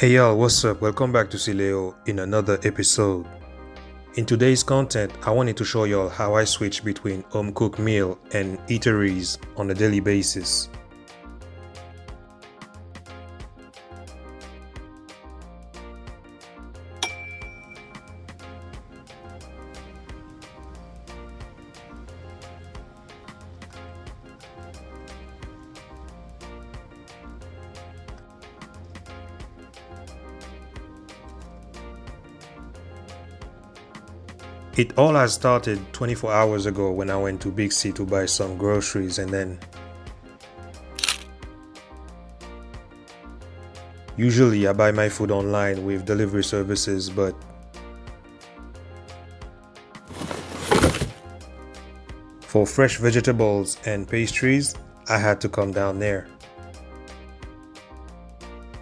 Hey y'all, what's up? Welcome back to Sileo in another episode. In today's content, I wanted to show y'all how I switch between home cooked meal and eateries on a daily basis. It all has started 24 hours ago when I went to Big C to buy some groceries, and then usually I buy my food online with delivery services, but for fresh vegetables and pastries, I had to come down there.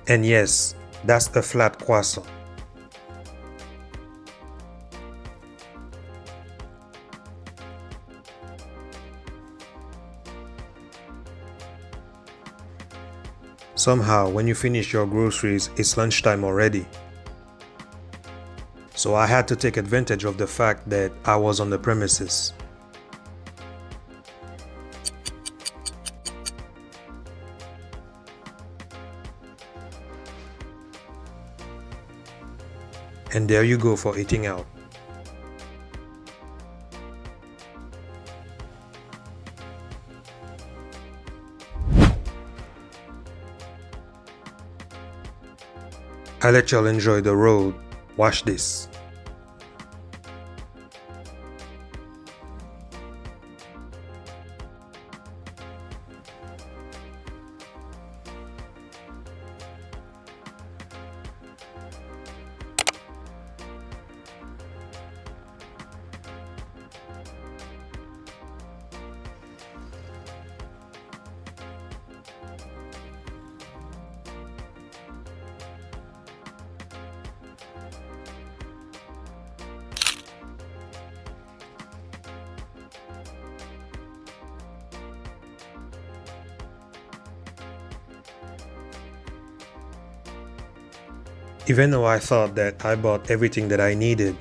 And yes, that's a flat croissant. Somehow, when you finish your groceries, it's lunchtime already. So I had to take advantage of the fact that I was on the premises. And there you go for eating out. I let y'all enjoy the road. Watch this. Even though I thought that I bought everything that I needed,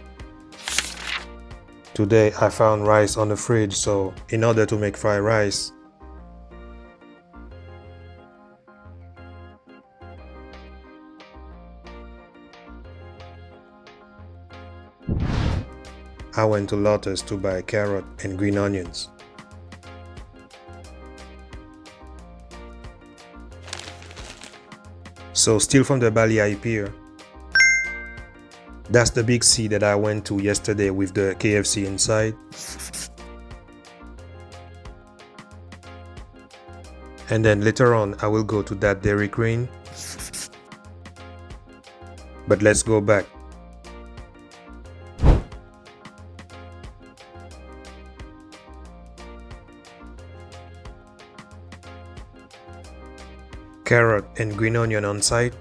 today I found rice on the fridge, so in order to make fried rice, I went to Lotus to buy carrot and green onions. So still from the Pattaya Pier, that's the Big C that I went to yesterday with the KFC inside. And then later on I will go to that Dairy Queen. But let's go back. Carrot and green onion on site.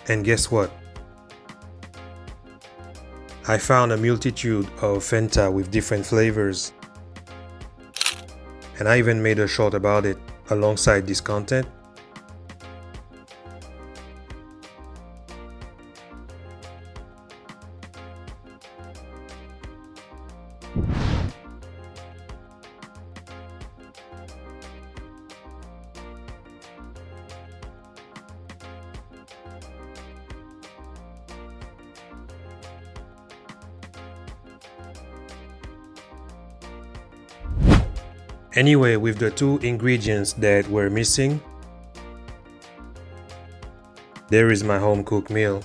And guess what? I found a multitude of Fanta with different flavors. And I even made a short about it alongside this content. Anyway, with the two ingredients that were missing, there is my home cooked meal.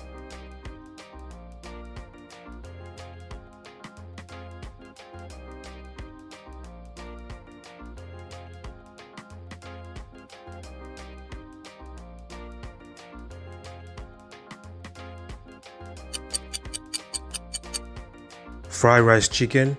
Fried rice chicken,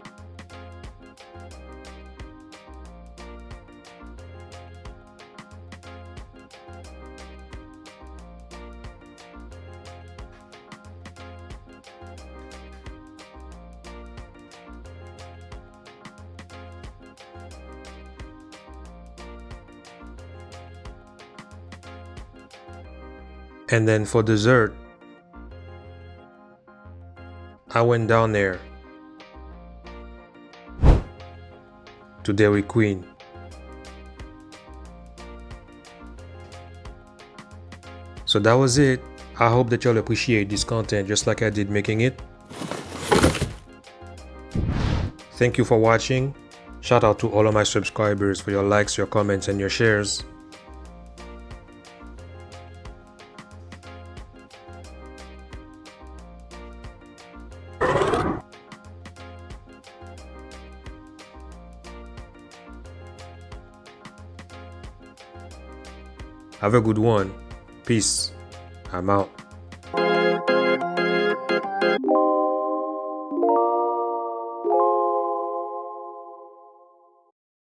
And then for dessert, I went down there to Dairy Queen. So that was it. I hope that y'all appreciate this content just like I did making it. Thank you for watching. Shout out to all of my subscribers for your likes, your comments, and your shares. Have a good one. Peace. I'm out.